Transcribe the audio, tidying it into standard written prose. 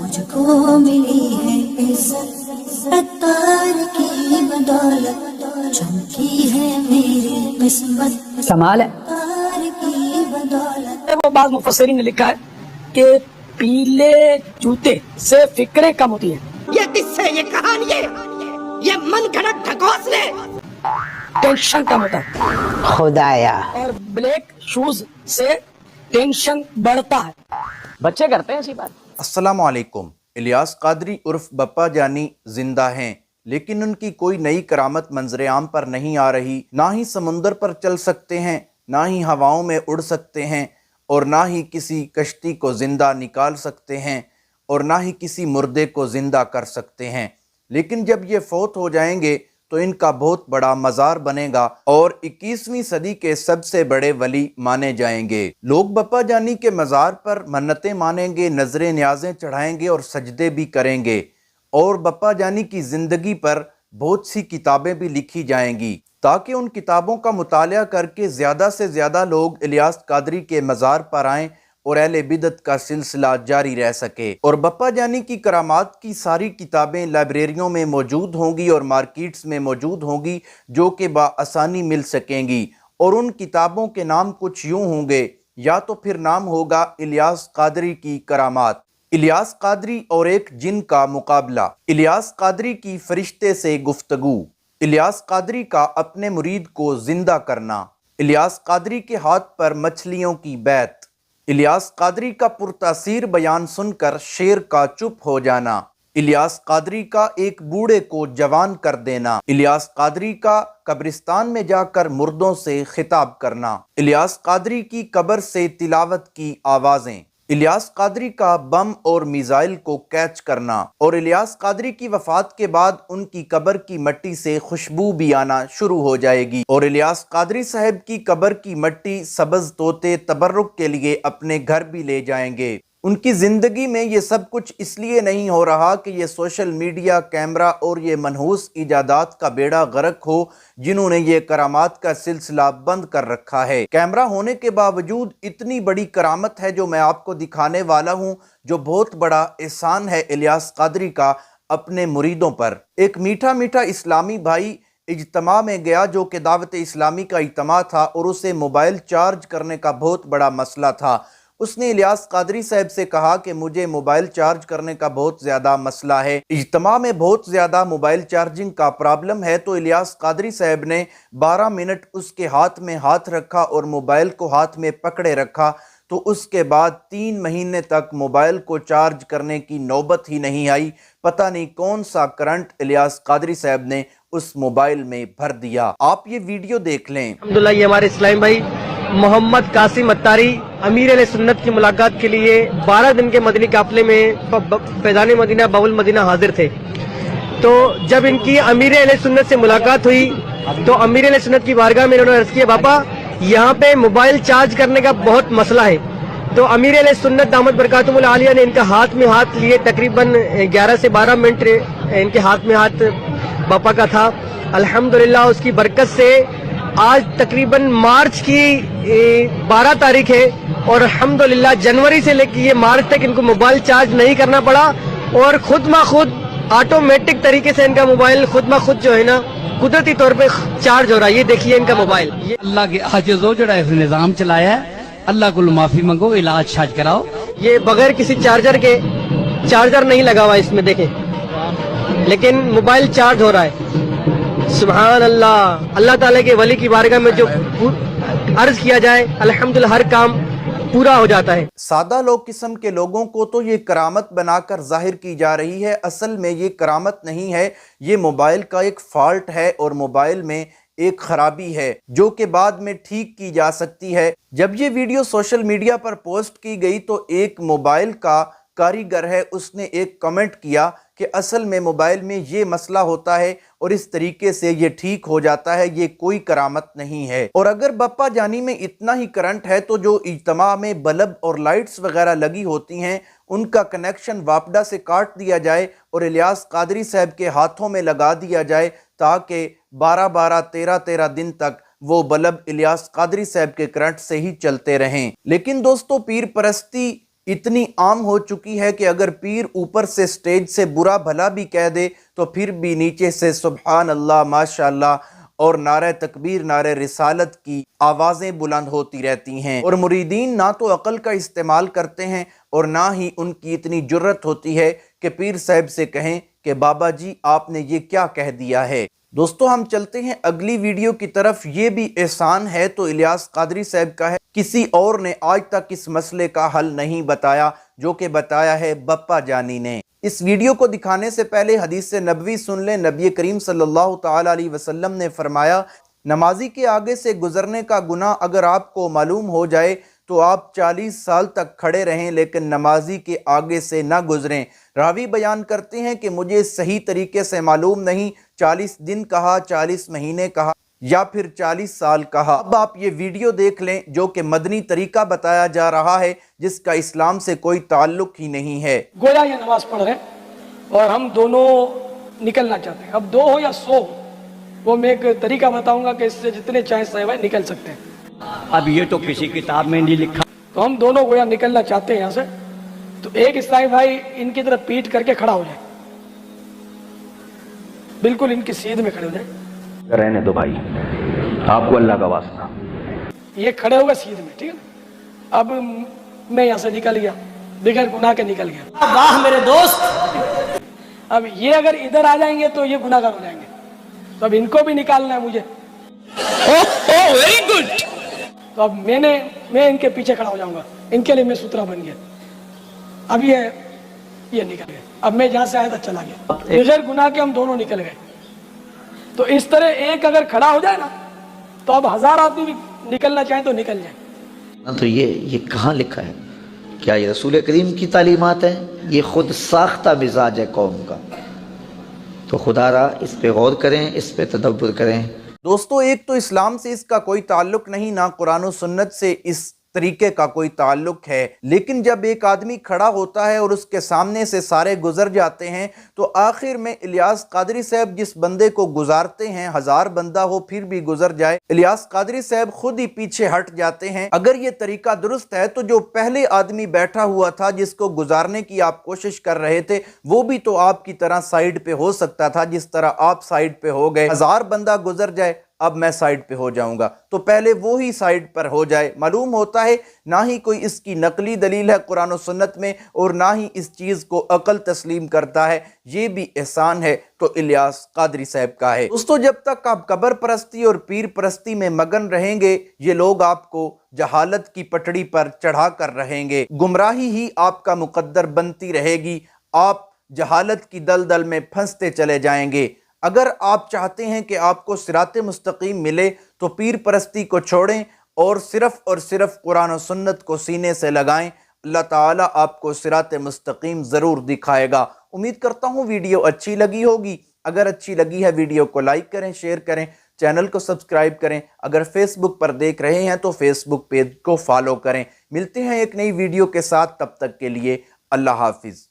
मुझको मिली है इज्जत, अत्तार की बदौलत चमकी है मेरी किस्मत, कमाल है। अत्तार की बदौलत। वो बाद मुफस्सिरीन ने लिखा है कि पीले जूते से फिक्रें कम होती हैं। ये किस्से, ये कहानी, ये मन घड़त ढकोसले, टेंशन कम होता है। खुदाया और ब्लैक शूज से टेंशन बढ़ता है। बच्चे करते हैं ऐसी बात। अस्सलाम वालेकुम। इलियास कादरी उर्फ बप्पा जानी जिंदा हैं, लेकिन उनकी कोई नई करामत मंजर आम पर नहीं आ रही। ना ही समुंदर पर चल सकते हैं, ना ही हवाओं में उड़ सकते हैं, और ना ही किसी कश्ती को ज़िंदा निकाल सकते हैं, और ना ही किसी मुर्दे को ज़िंदा कर सकते हैं। लेकिन जब ये फौत हो जाएंगे तो इनका बहुत बड़ा मज़ार बनेगा और 21वीं सदी के सबसे बड़े वली माने जाएंगे। लोग बप्पा जानी के मज़ार पर मन्नतें मानेंगे, नजरें न्याज़ें चढ़ाएंगे और सजदे भी करेंगे। और बप्पा जानी की ज़िंदगी पर बहुत सी किताबें भी लिखी जाएंगी, ताकि उन किताबों का मुतालिया करके ज़्यादा से ज़्यादा लोग इलियास कादरी के मज़ार पर आएँ और अहले बिदत का सिलसिला जारी रह सके। और बप्पा जानी की करामात की सारी किताबें लाइब्रेरियों में मौजूद होंगी और मार्केट्स में मौजूद होंगी, जो कि बआसानी मिल सकेंगी। और उन किताबों के नाम कुछ यूँ होंगे, या तो फिर नाम होगा इलियास कादरी की करामात, इलियास कादरी और एक जिन का मुकाबला, इलियास कादरी की फरिश्ते से गुफ्तगू, इलियास कादरी का अपने मुरीद को जिंदा करना, इलियास कादरी के हाथ पर मछलियों की बैत, इलियास कादरी का पुरतासीर बयान सुनकर शेर का चुप हो जाना, इलियास कादरी का एक बूढ़े को जवान कर देना, इलियास कादरी का कब्रिस्तान में जाकर मुर्दों से खिताब करना, इलियास कादरी की कब्र से तिलावत की आवाज़ें, इलियास कादरी का बम और मिसाइल को कैच करना, और इलियास कादरी की वफात के बाद उनकी कब्र की मिट्टी से खुशबू भी आना शुरू हो जाएगी। और इलियास कादरी साहब की कब्र की मिट्टी सबज तोते तबर्रुक के लिए अपने घर भी ले जाएंगे। उनकी ज़िंदगी में ये सब कुछ इसलिए नहीं हो रहा कि ये सोशल मीडिया, कैमरा और ये मनहूस इजादात का बेड़ा गर्क हो, जिन्होंने ये करामात का सिलसिला बंद कर रखा है। कैमरा होने के बावजूद इतनी बड़ी करामत है जो मैं आपको दिखाने वाला हूँ, जो बहुत बड़ा एहसान है इलियास कादरी का अपने मुरीदों पर। एक मीठा मीठा इस्लामी भाई इज्तिमा में गया, जो कि दावत इस्लामी का इज्तिमा था, और उसे मोबाइल चार्ज करने का बहुत बड़ा मसला था। उसने इलियास कादरी साहब से कहा कि मुझे मोबाइल चार्ज करने का बहुत ज़्यादा मसला है, इज्तिमा में बहुत ज़्यादा मोबाइल चार्जिंग का प्रॉब्लम है। तो इलियास कादरी साहब ने 12 मिनट उसके हाथ में हाथ रखा और मोबाइल को हाथ में पकड़े रखा। तो उसके बाद 3 महीने तक मोबाइल को चार्ज करने की नौबत ही नहीं आई। पता नहीं कौन सा करंट इलियास कादरी साहब ने उस मोबाइल में भर दिया। आप ये वीडियो देख लें। अल्हम्दुलिल्लाह, ये हमारे इस्लाम भाई मोहम्मद कासिम अत्तारी अमीर अहले सुन्नत की मुलाकात के लिए 12 दिन के मदनी काफिले में फैजान मदीना बाबुल मदीना हाजिर थे। तो जब इनकी अमीर अहले सुन्नत से मुलाकात हुई तो अमीर अहले सुन्नत की बारगाह में इन्होंने अर्ज किया, बाबा यहाँ पे मोबाइल चार्ज करने का बहुत मसला है। तो अमीर अहले सुन्नत दामद बरकातुहुल आलिया ने इनका हाथ में हाथ लिए, तकरीबन 11 से 12 मिनट इनके हाथ में हाथ बापा का था। अल्हम्दुलिल्लाह उसकी बरकत से आज तकरीबन मार्च की 12 तारीख है, और अल्हम्दुलिल्लाह जनवरी से लेकर ये मार्च तक इनको मोबाइल चार्ज नहीं करना पड़ा, और खुद मा खुद ऑटोमेटिक तरीके से इनका मोबाइल खुद मा खुद जो है ना कुदरती तौर पे चार्ज हो रहा है। ये देखिए इनका मोबाइल। ये अल्लाह के आजिज़ो जो निज़ाम चलाया है, अल्लाह को माफी मांगो, इलाज शाज कराओ। ये बगैर किसी चार्जर के, चार्जर नहीं लगा हुआ इसमें देखें, लेकिन मोबाइल चार्ज हो रहा है। सुभान अल्लाह। अल्लाह ताला के वली की बारगाह में जो अर्ज किया जाए अल्हम्दुलिल्लाह हर काम पूरा हो जाता है। सादा लोग किस्म के लोगों को तो ये करामत बनाकर जाहिर की जा रही है, असल में ये करामत नहीं है, ये मोबाइल का एक फॉल्ट है और मोबाइल में एक खराबी है जो कि बाद में ठीक की जा सकती है। जब ये वीडियो सोशल मीडिया पर पोस्ट की गई तो एक मोबाइल का कारीगर है, उसने एक कमेंट किया कि असल में मोबाइल में ये मसला होता है और इस तरीके से ये ठीक हो जाता है, ये कोई करामत नहीं है। और अगर बप्पा जानी में इतना ही करंट है तो जो इज्तिमा में बल्ब और लाइट्स वगैरह लगी होती हैं उनका कनेक्शन वापडा से काट दिया जाए और इलियास कादरी साहब के हाथों में लगा दिया जाए, ताकि 12-12, 13-13 दिन तक वो बल्ब इलियास कादरी साहब के करंट से ही चलते रहें। लेकिन दोस्तों, पीर परस्ती इतनी आम हो चुकी है कि अगर पीर ऊपर से स्टेज से बुरा भला भी कह दे तो फिर भी नीचे से सुभान अल्लाह माशाअल्लाह और नारे तकबीर नारे रिसालत की आवाज़ें बुलंद होती रहती हैं। और मुरीदीन ना तो अक़ल का इस्तेमाल करते हैं और ना ही उनकी इतनी जुर्रत होती है कि पीर साहब से कहें कि बाबा जी आपने ये क्या कह दिया है। दोस्तों हम चलते हैं अगली वीडियो की तरफ। ये भी एहसान है तो इलियास कादरी साहब का है, किसी और ने आज तक इस मसले का हल नहीं बताया जो कि बताया है बप्पा जानी ने। इस वीडियो को दिखाने से पहले हदीस नबवी सुन लें। नबी करीम सल्लल्लाहु ताला अलैहि वसल्लम ने फरमाया, नमाजी के आगे से गुजरने का गुनाह अगर आपको मालूम हो जाए तो आप 40 साल तक खड़े रहें लेकिन नमाजी के आगे से ना गुजरें। रावी बयान करते हैं कि मुझे सही तरीके से मालूम नहीं 40 दिन कहा, 40 महीने कहा या फिर 40 साल कहा। अब आप ये वीडियो देख लें जो कि मदनी तरीका बताया जा रहा है जिसका इस्लाम से कोई ताल्लुक ही नहीं है। गोया ये नमाज पढ़ रहे हैं और हम दोनों निकलना चाहते हैं, अब 2 हो या 100 हो, वो मैं एक तरीका बताऊंगा कि इससे जितने चाहे साहिब है निकल सकते हैं। अब ये तो किसी किताब में नहीं लिखा। तो हम दोनों गोया निकलना चाहते हैं यहाँ से, तो एक इस्लामी भाई इनकी तरफ पीठ करके खड़ा हो जाए, बिल्कुल इनकी सीध में खड़े हो जाए। रहने दो भाई, आपको अल्लाह का वास्ता। ये खड़े होगा सीध में, ठीक है ना। अब मैं यहाँ से निकल गया, बगैर गुनाह के निकल गया। वाह मेरे दोस्त, अब ये अगर इधर आ जाएंगे तो ये गुनाहगार हो जाएंगे, तो अब इनको भी निकालना है मुझे। Very good. तो अब मैं इनके पीछे खड़ा हो जाऊंगा, इनके लिए मैं सूत्रा बन गया। अब ये निकल गए, अब मैं जहाँ से आया था चला गया, बगैर गुनाह के हम दोनों निकल गए। तो इस तरह एक अगर खड़ा हो जाए ना तो अब 1000 आदमी भी निकलना चाहे तो निकल जाए। तो ये कहाँ लिखा है? क्या ये रसूल करीम की तालीमात है? ये खुद साख्ता मिजाज है कौम का। तो खुदारा इस पे गौर करें, इस पे तदब्बुर करें। दोस्तों एक तो इस्लाम से इसका कोई ताल्लुक नहीं, ना कुरान और सुन्नत से इस तरीके का कोई ताल्लुक है, लेकिन जब एक आदमी खड़ा होता है और उसके सामने से सारे गुजर जाते हैं तो आखिर में इलियास कादरी साहब जिस बंदे को गुजारते हैं, 1000 बंदा हो फिर भी गुजर जाए, इलियास कादरी साहब खुद ही पीछे हट जाते हैं। अगर ये तरीका दुरुस्त है तो जो पहले आदमी बैठा हुआ था जिसको गुजारने की आप कोशिश कर रहे थे वो भी तो आपकी तरह साइड पे हो सकता था, जिस तरह आप साइड पे हो गए। 1000 बंदा गुजर जाए, अब मैं साइड पे हो जाऊंगा, तो पहले वो ही साइड पर हो जाए। मालूम होता है ना ही कोई इसकी नकली दलील है कुरान और सुन्नत में और ना ही इस चीज़ को अकल तस्लीम करता है। ये भी एहसान है तो इलियास कादरी साहब का है। दोस्तों जब तक आप कब्र परस्ती और पीर परस्ती में मगन रहेंगे ये लोग आपको जहालत की पटड़ी पर चढ़ा कर रहेंगे, गुमराही ही आपका मुकद्दर बनती रहेगी, आप जहालत की दलदल में फंसते चले जाएंगे। अगर आप चाहते हैं कि आपको सिराते मुस्तकीम मिले तो पीर परस्ती को छोड़ें और सिर्फ कुरान और सुन्नत को सीने से लगाएं। अल्लाह ताला आपको सिराते मुस्तकीम ज़रूर दिखाएगा। उम्मीद करता हूँ वीडियो अच्छी लगी होगी। अगर अच्छी लगी है वीडियो को लाइक करें, शेयर करें, चैनल को सब्सक्राइब करें। अगर फेसबुक पर देख रहे हैं तो फेसबुक पेज को फॉलो करें। मिलते हैं एक नई वीडियो के साथ, तब तक के लिए अल्लाह हाफिज़।